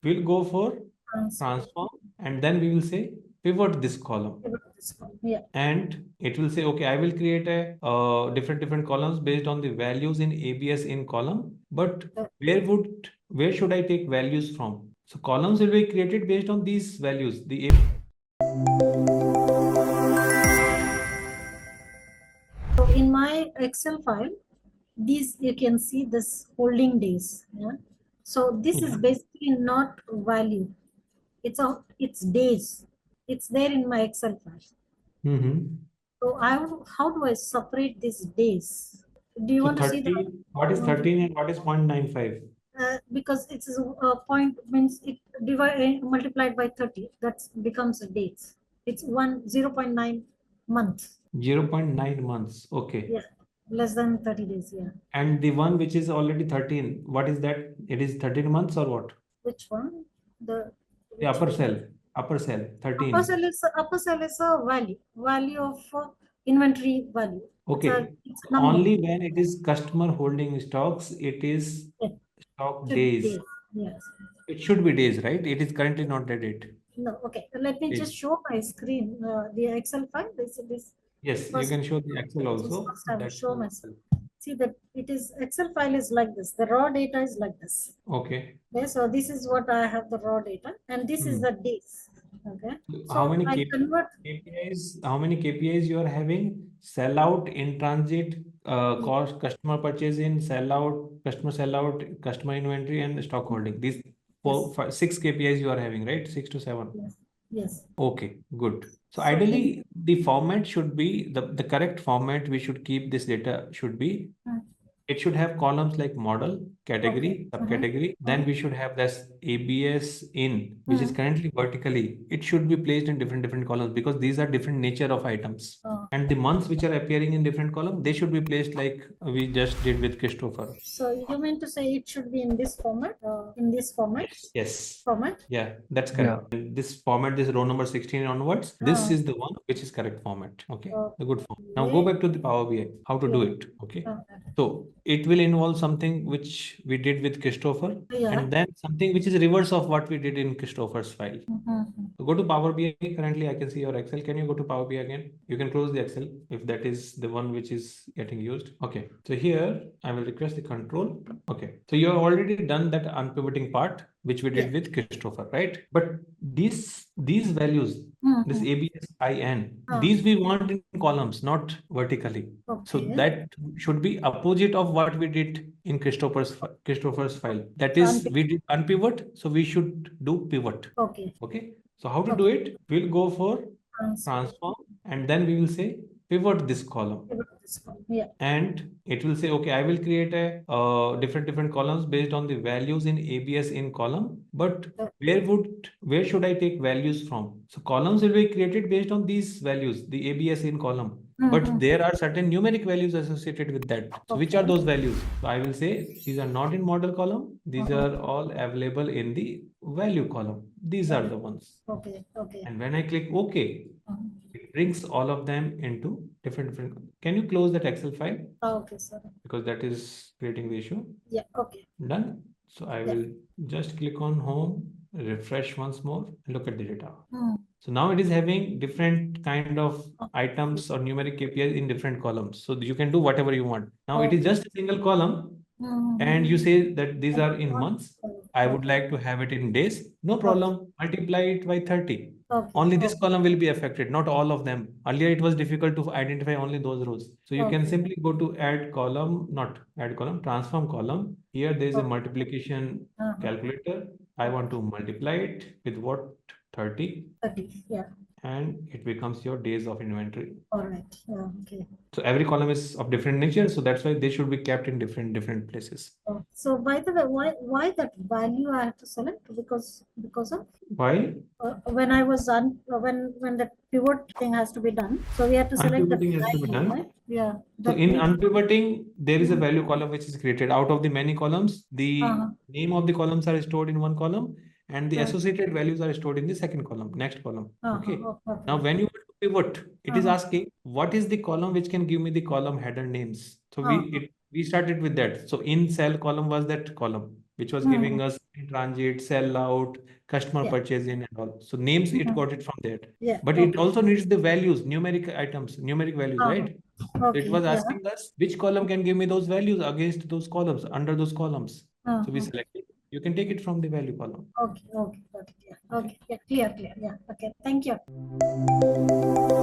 we'll go for transform, and then we will say pivot this column. Yeah. And it will say, okay, I will create a different columns based on the values in ABS in column, but where should I take values from? So columns will be created based on these values. So in my Excel file, these you can see this holding days. Yeah. So this is basically not value. It's days. It's there in my Excel file. So how do I separate these days? Do you So want to see 13, what is 13 and what is 0.95? Because it's a point means it multiplied by 30. That becomes a days. It's 0.9 month. 0.9 months. Okay. Yeah, less than 30 days. Yeah. And the one which is already 13, what is that? It is 13 months or what? Which one? The upper cell, 13. Upper cell is a value of inventory value. Okay. It's Only when it is customer holding stocks, it is stock days. Yes. It should be days, right? It is currently not the date. No. Okay. Let me just show my screen. The Excel file. This. Yes, you can show the Excel also. First I will show myself. See that it is Excel file is like this. The raw data is like this. Okay. Okay, so this is what I have the raw data, and this is the days. Okay. So how many KPIs? How many KPIs you are having? Sell out, in transit, cost, customer purchase in, sell out, customer inventory, and stock holding. These 6 KPIs you are having, right? 6 to 7. Yes. Okay, good. So ideally, the format should be the correct format. We should keep this data should be. It should have columns like model, category, subcategory. Then we should have this ABS in, which is currently vertically. It should be placed in different columns because these are different nature of items. And the months which are appearing in different column, they should be placed like we just did with Christopher. So you mean to say it should be in this format? In this format? Yes. Format? Yeah, that's correct. Yeah. This format, this row number 16 onwards, this is the one which is correct format. Okay, the good form. Now go back to the Power BI, how to do it. Okay. So it will involve something which we did with Christopher, and then something which is reverse of what we did in Christopher's file. So go to Power BI. Currently, I can see your Excel. Can you go to Power BI again? You can close the Excel if that is the one which is getting used. Okay. So here I will request the control. Okay. So you have already done that unpivoting part, which we did with Christopher, right? But these values, this ABSIN, these we want in columns, not vertically. So that should be opposite of what we did in Christopher's file. That is, we did unpivot, so we should do pivot. Okay. Okay. So how to do it? We'll go for transform, and then we will say pivot this column. Yeah. And it will say, okay, I will create a different columns based on the values in ABS in column, but where should I take values from? So columns will be created based on these values, the ABS in column. But there are certain numeric values associated with that. So which are those values? So I will say these are not in model column. These are all available in the value column. These are the ones. Okay. Okay. And when I click OK, it brings all of them into different. Can you close that Excel file? Okay, sir. Because that is creating the issue. Yeah. Okay. Done. So I will just click on home, refresh once more, and look at the data. So now it is having different kind of items or numeric KPIs in different columns. So you can do whatever you want. Now it is just a single column, and you say that these are in months. I would like to have it in days. No problem. Multiply it by 30. Only this column will be affected, not all of them. Earlier, it was difficult to identify only those rows. So you can simply go to add column, not add column, transform column. Here there is a multiplication calculator. I want to multiply it with what? 30. 30. Yeah. And it becomes your days of inventory. All right. Yeah. Okay. So every column is of different nature. So that's why they should be kept in different places. So by the way, why that value I have to select? Because of why? When I was when the pivot thing has to be done, so we have to select the unpivoting has to be done. Right? Yeah. So in unpivoting, there is a value column which is created out of the many columns. The name of the columns are stored in one column, and the associated values are stored in the second column, next column. Okay. Now, when you pivot, it is asking what is the column which can give me the column header names. So we started with that. So in cell column was that column. which was giving us transit, sell out, customer Yeah. purchase in and all. So names, it got it from there. Yeah. But it also needs the values, numeric items, numeric values, Uh-huh. right? So it Okay. was Yeah. asking us which column can give me those values against those columns, under those columns. So we Okay. selected. You can take it from the value column. Okay. Okay. Okay. Yeah. Okay. Yeah. Clear. Clear. Yeah. Okay. Thank you.